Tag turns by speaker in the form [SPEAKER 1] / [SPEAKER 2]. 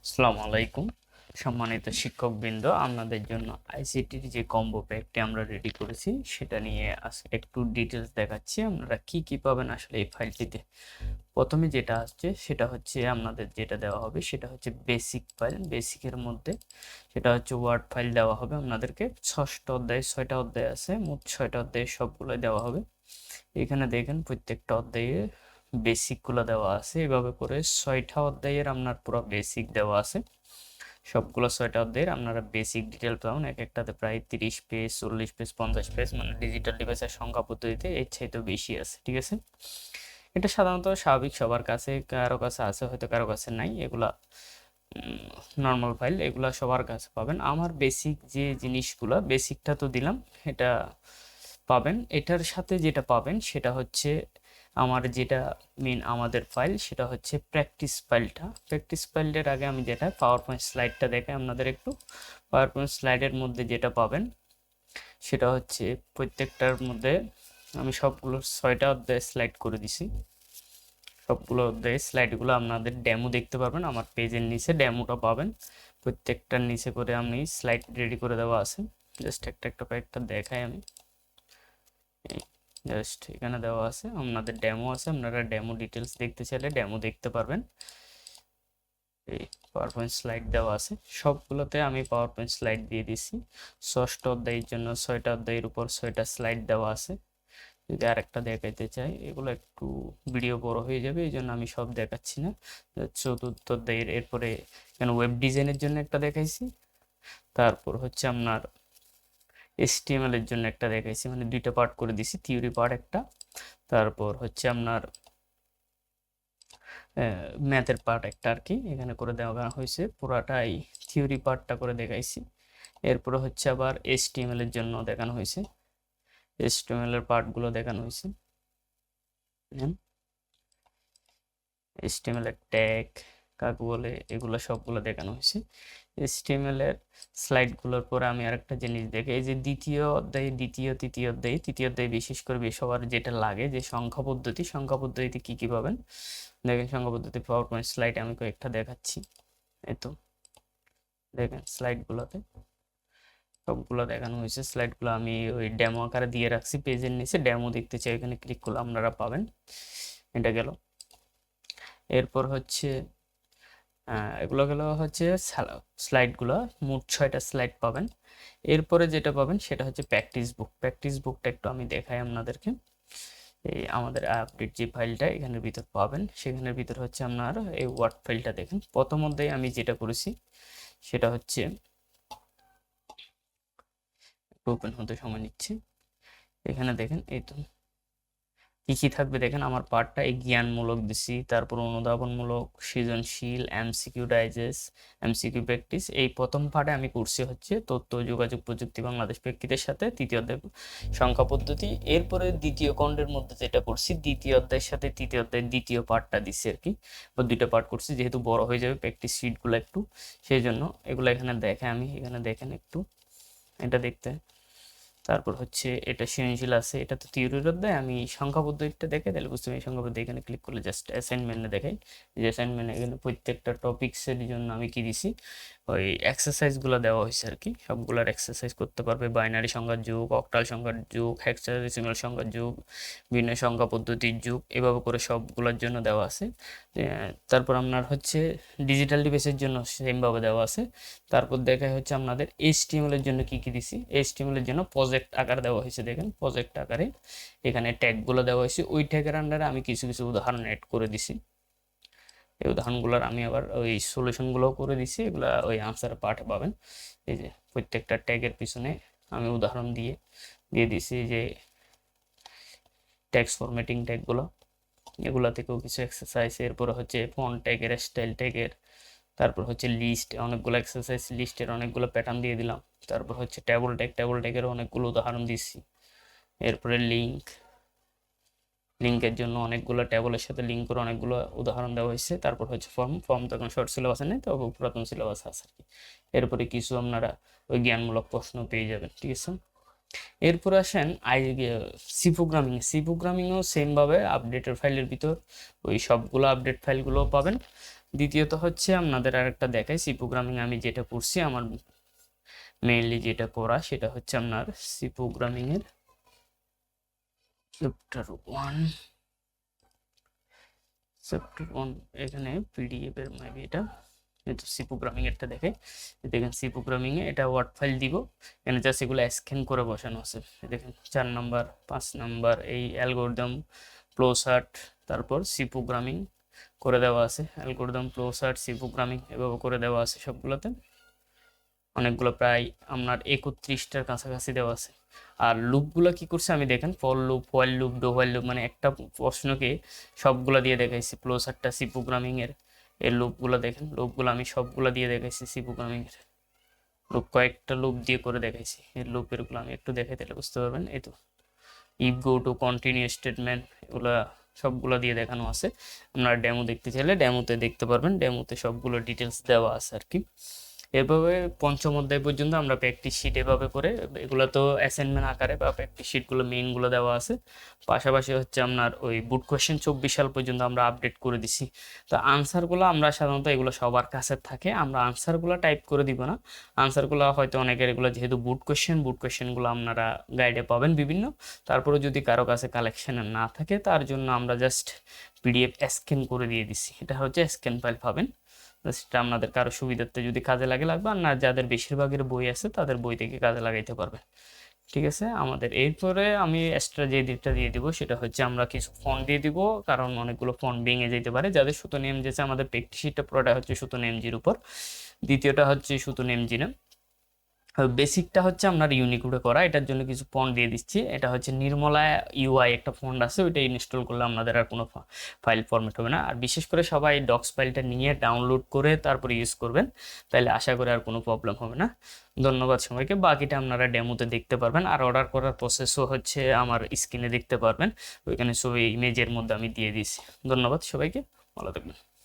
[SPEAKER 1] আসসালামু আলাইকুম সম্মানিত শিক্ষকবৃন্দ, আপনাদের জন্য আইসিটির যে কম্বো প্যাকটি আমরা রেডি করেছি সেটা নিয়ে আজকে একটু ডিটেলস দেখাচ্ছি। আপনারা কি কি পাবেন আসলে এই ফাইলটিতে। প্রথমে যেটা আসছে সেটা হচ্ছে আপনাদের যেটা দেওয়া হবে সেটা হচ্ছে বেসিক ফাইল। বেসিকের মধ্যে সেটা হচ্ছে ওয়ার্ড ফাইল দেওয়া হবে আপনাদেরকে। 6টা অধ্যায় 6টা অধ্যায় আছে, মোট 6টা অধ্যায় সবগুলো দেওয়া হবে। এখানে দেখেন প্রত্যেকটা অধ্যায়ে বেসিকগুলো দেওয়া আছে, এভাবে করে 6টা অধ্যায়ের আপনার পুরো বেসিক দেওয়া আছে। সবগুলো 6টা অধ্যায়ের আপনারা বেসিক ডিটেল পাবেন। এক একটাতে প্রায় 30 পেজ, 40 পেজ, 50 পেজ, মানে ডিজিটাল ডিভাইসের সংখ্যা পদ্ধতিতে এর চাইতে বেশি আছে। ঠিক আছে, এটা সাধারণত স্বাভাবিক, সবার কাছে, কারো কাছে আছে হয়তো কারো কাছে নাই। এগুলা নর্মাল ফাইল, এগুলা সবার কাছে পাবেন। আমার বেসিক যে জিনিসগুলো, বেসিকটা তো দিলাম, এটা পাবেন। এটার সাথে যেটা পাবেন সেটা হচ্ছে আমার যেটা মেন আমাদের ফাইল, সেটা হচ্ছে প্র্যাকটিস ফাইলটা। প্র্যাকটিস ফাইলটার আগে আমি যেটা পাওয়ার পয়েন্ট স্লাইডটা দেখাই আপনাদের একটু। পাওয়ার পয়েন্ট স্লাইডের মধ্যে যেটা পাবেন সেটা হচ্ছে প্রত্যেকটার মধ্যে আমি সবগুলো 6টা অধ্যায় স্লাইড করে দিছি। সবগুলো অধ্যায় স্লাইডগুলো আপনাদের ডেমো দেখতে পারবেন, আমার পেজের নিচে ডেমোটা পাবেন। প্রত্যেকটার নিচে করে আমি স্লাইড রেডি করে দেওয়া আছে। জাস্ট একটা একটা কয়েকটা দেখাই আমি। জাস্ট এখানে দেওয়া আছে, আপনাদের ডেমো আছে, আপনারা ডেমো ডিটেলস দেখতে চাইলে ডেমো দেখতে পারবেন। এই পাওয়ার পয়েন্ট স্লাইড দেওয়া আছে, সবগুলোতে আমি পাওয়ার পয়েন্ট স্লাইড দিয়ে দিছি। 6টা অধ্যায়ের জন্য 6টা অধ্যায়ের উপর 6টা স্লাইড দেওয়া আছে। যদি আরেকটা দেখাইতে চাই, এগুলো একটু ভিডিও বড় হয়ে যাবে, এই জন্য আমি সব দেখাচ্ছি না। চতুর্থ অধ্যায়ের এরপরে এখানে ওয়েব ডিজাইনের জন্য একটা দেখাইছি, তারপর হচ্ছে আপনার HTML এর জন্য একটা দেখাইছি, মানে 2টা পার্ট করে দিছি, থিওরি পার্ট একটা, তারপর হচ্ছে আপনার ম্যাথের পার্ট একটা আর কি এখানে করে দেওয়া হয়েছে। পুরাটাই থিওরি পার্টটা করে দেখাইছি। এরপরে হচ্ছে আবার HTML এর জন্য দেখানো হয়েছে, HTML এর পার্টগুলো দেখানো হয়েছে। HTML এর ট্যাগ কাকে বলে এগুলো সবগুলো দেখানো হয়েছে। HTML এর স্লাইডগুলোর পরে আমি আরেকটা জিনিস দেখি, এই যে দ্বিতীয় অধ্যায়, তৃতীয় অধ্যায় বিশেষ করে সবার যেটা লাগে যে সংখ্যা পদ্ধতি, সংখ্যা পদ্ধতিতে কি কি পাবেন দেখেন। সংখ্যা পদ্ধতি পাওয়ার পয়েন্ট স্লাইড আমি কয়েকটা দেখাচ্ছি। এই তো দেখেন স্লাইডগুলোতে সবগুলো দেখানো হয়েছে। স্লাইডগুলো আমি ওই ডেমো আকারে দিয়ে রাখছি পেজের নিচে, ডেমো দেখতে চাই এখানে ক্লিক করলে আপনারা পাবেন। এটা গেল। এরপর হচ্ছে এগুলো গেল হচ্ছে স্লাইডগুলো, মোট 6টা স্লাইড পাবেন। এরপরে যেটা পাবেন সেটা হচ্ছে প্র্যাকটিস বুক। প্র্যাকটিস বুকটা একটু আমি দেখাই আপনাদেরকে। এই আমাদের আপডেট যে ফাইলটা এখানের ভিতর পাবেন, সেখানের ভিতর হচ্ছে আপনার এই ওয়ার্ড ফাইলটা দেখেন। প্রথম অধ্যায়ে আমি যেটা করেছি সেটা হচ্ছে, একটু ওপেন হতে সময় নিচ্ছে। এখানে দেখেন এই তো কি কি থাকবে দেখেন। আমার পার্টটা এই জ্ঞানমূলক দিছি, তারপর অনুধাবনমূলক, সৃজনশীল, MCQ ডাইজেস্ট, MCQ প্র্যাকটিস। এই প্রথম পার্টে আমি করছি হচ্ছে তথ্য ও যোগাযোগ প্রযুক্তি বাংলাদেশ প্রেক্ষিতের সাথে, তৃতীয় অধ্যায় সংখ্যা পদ্ধতি। এরপরে দ্বিতীয় খণ্ডের মধ্যে যেটা করছি, দ্বিতীয় অধ্যায়ের সাথে তৃতীয় অধ্যায়ের দ্বিতীয় পার্টটা দিচ্ছি আর কি, বা 2টা পার্ট করছি, যেহেতু বড় হয়ে যাবে প্র্যাকটিস শিটগুলো একটু, সেই জন্য এগুলো এখানে দেখে আমি এখানে দেখেন একটু এটা দেখতে। তারপর হচ্ছে এটা সৃজনশীল আছে, এটা তো থিওরির অধ্যায়। আমি সংখ্যা পদ্ধতিটা দেখে তাহলে বুঝতে পারি। সংখ্যা পদ্ধতি এখানে ক্লিক করলে জাস্ট অ্যাসাইনমেন্টে দেখাই, যে অ্যাসাইনমেন্টে এখানে প্রত্যেকটা টপিক্সের জন্য আমি কি দিছি, ওই এক্সারসাইজগুলো দেওয়া হয়েছে আর কি। সবগুলোর এক্সারসাইজ করতে পারবে, বাইনারি সংখ্যার যুগ, অক্টাল সংখ্যার যুগ, হেক্সাডেসিমাল সংখ্যার যুগ, বিভিন্ন সংখ্যা পদ্ধতির যুগ, এভাবে করে সবগুলোর জন্য দেওয়া আছে। তারপর আপনার হচ্ছে ডিজিটাল ডিভাইসের জন্য সেমভাবে দেওয়া আছে। তারপর দেখায় হচ্ছে আপনাদের HTML এর জন্য কি কি দিছি। HTML এর জন্য প্রজেক্ট আকার দেওয়া হয়েছে, দেখেন প্রজেক্ট আকারে এখানে ট্যাগগুলো দেওয়া হয়েছে। ওই ট্যাগের আন্ডারে আমি কিছু কিছু উদাহরণ অ্যাড করে দিছি। এই উদাহরণগুলোর আমি আবার ওই সলিউশনগুলোও করে দিছি, এগুলা ওই আনসার পার্টে পাবেন। এই যে প্রত্যেকটা ট্যাগের পিছনে আমি উদাহরণ দিয়ে দিয়ে দিছি, যে ট্যাক্স ফরম্যাটিং ট্যাগগুলো, এগুলা থেকেও কিছু এক্সারসাইজ। এরপরে হচ্ছে ফন্ট ট্যাগের, স্টাইল ট্যাগের, তারপর হচ্ছে লিস্ট, অনেকগুলো এক্সারসাইজ, লিস্টের অনেকগুলো প্যাটার্ন দিয়ে দিলাম। তারপর হচ্ছে টেবল ট্যাগ, টেবল ট্যাগের অনেকগুলো উদাহরণ দিচ্ছি। এরপরে লিঙ্ক, লিঙ্কের জন্য অনেকগুলো টেবলের সাথে লিঙ্ক করে অনেকগুলো উদাহরণ দেওয়া হয়েছে। তারপর হচ্ছে ফর্ম, ফর্ম তো এখন শর্ট সিলেবাসে নেই, তবে পুরাতন সিলেবাস আছে আর কি। এরপরে কিছু আপনারা ওই জ্ঞানমূলক প্রশ্ন পেয়ে যাবেন, ঠিক আছে। এরপর আসেন সি প্রোগ্রামিং। সি প্রোগ্রামিংও সেমভাবে আপডেটের ফাইলের ভিতর ওই সবগুলো আপডেট ফাইলগুলো পাবেন। দ্বিতীয়ত হচ্ছে আপনাদের আরেকটা দেখাই, সি প্রোগ্রামিং আমি যেটা করছি, আমার মেইনলি যেটা করা সেটা হচ্ছে আপনার সি প্রোগ্রামিং এর চ্যাপ্টার 1 এখানে পিডিএফ এর মেবি এটা, তো সি প্রোগ্রামিং এরটা দেখে দেখেন, সি প্রোগ্রামিং এ এটা ওয়ার্ড ফাইল দিব, এখানে জাস্ট এগুলো স্ক্যান করে বসানো আছে। দেখেন 4 নাম্বার 5 নাম্বার এই অ্যালগরিদম ফ্লোচার্ট, তারপর সি প্রোগ্রামিং করে দেওয়া আছে, অ্যালগরিদম ফ্লোচার্ট সি প্রোগ্রামিং এভাবে করে দেওয়া আছে সবগুলোতে। অনেকগুলো প্রায় আপনার 31টার কাছাকাছি দেওয়া আছে। আর লুপগুলো কি করছে আমি দেখেন, for loop, while loop, do while loop, মানে একটা প্রশ্নকে সবগুলো দিয়ে দেখাইছি। ফ্লোচার্টটা সি প্রোগ্রামিং এর এই লুপগুলো দেখেন, লুপগুলো আমি সবগুলো দিয়ে দেখাইছি সি প্রোগ্রামিং এর। লুপ কয়েকটা লুপ দিয়ে করে দেখাইছি, এই লুপের গুলো আমি একটু দেখাই তাহলে বুঝতে পারবেন। এই তো if, go to, continue statement, এগুলা সবগুলো দিয়ে দেখানো আছে। আপনারা ডেমো দেখতে চাইলে ডেমোতে দেখতে পারবেন, ডেমোতে সবগুলো ডিটেলস দেওয়া আছে আর কি। এভাবে পঞ্চম অধ্যায় পর্যন্ত আমরা প্র্যাকটিস শিট এভাবে করে, এগুলো তো অ্যাসাইনমেন্ট আকারে বা প্র্যাকটিস শিটগুলো মেইনগুলো দেওয়া আছে। পাশাপাশি হচ্ছে আপনার ওই বুট কোয়েশ্চেন 24 সাল পর্যন্ত আমরা আপডেট করে দিছি। তো আনসারগুলো আমরা সাধারণত এগুলো সবার কাছে থাকে, আমরা আনসারগুলো টাইপ করে দিব না। আনসারগুলো হয়তো অনেকের এগুলো যেহেতু বুট কোয়েশ্চেনগুলো আপনারা গাইডে পাবেন বিভিন্ন, তারপরে যদি কারো কাছে কালেকশনে না থাকে তার জন্য আমরা জাস্ট পিডিএফ স্ক্যান করে দিয়ে দিছি, এটা হচ্ছে স্ক্যান ফাইল পাবেন। সেটা আপনাদের কারো সুবিধার্থে যদি কাজে লাগবে, আর না যাদের বেশিরভাগের বই আছে তাদের বই থেকে কাজে লাগাইতে পারবে। ঠিক আছে, আমাদের এরপরে আমি এক্সট্রা যে দিকটা দিয়ে দিব সেটা হচ্ছে আমরা কিছু ফন্ট দিয়ে দিব, কারণ অনেকগুলো ফন্ট ভেঙে যেতে পারে। যাদের সুতন এমজি আছে, আমাদের প্র্যাকটিস শিটটা পুরোটা হচ্ছে সুতন এমজির উপর, দ্বিতীয়টা হচ্ছে সুতন এমজি না, বেসিকটা হচ্ছে আপনার ইউনিকোডে করা। এটার জন্য কিছু ফন্ট দিয়ে দিচ্ছি, এটা হচ্ছে নির্মলা ইউআই একটা ফন্ট আছে, ওইটা ইনস্টল করলে আপনাদের আর কোনো ফাইল ফরম্যাট হবে না। আর বিশেষ করে সবাই ডক্স ফাইলটা নিয়ে ডাউনলোড করে তারপরে ইউজ করবেন, তাহলে আশা করি আর কোনো প্রবলেম হবে না। ধন্যবাদ সবাইকে, বাকিটা আপনারা ডেমোতে দেখতে পারবেন। আর অর্ডার করার প্রসেসও হচ্ছে আমার স্ক্রিনে দেখতে পারবেন, ওইখানে ছবি ইমেজের মধ্যে আমি দিয়ে দিয়েছি। ধন্যবাদ সবাইকে, ভালো থাকবেন।